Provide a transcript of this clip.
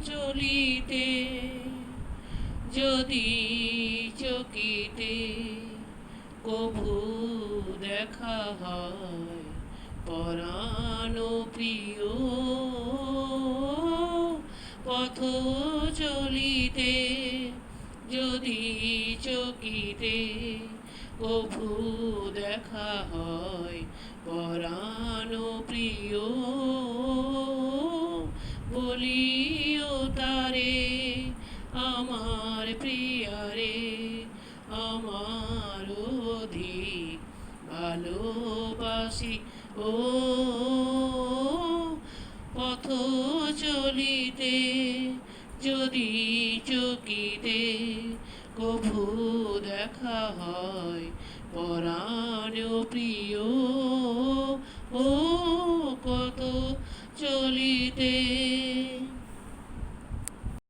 চলিতে যদি চকিতে কভু দেখা হয় পরাণ প্রিয়, পথ চলিতে যদি চকিতে কভু দেখা হয় পরাণ প্রিয়, বলিও তারে আমার প্রিয়ারে আমার অধিক ভালোবাসি। ও পথ চলিতে যদি চকিতে কভু দেখা হয় পরাণ প্রিয়, ও কত চলিতে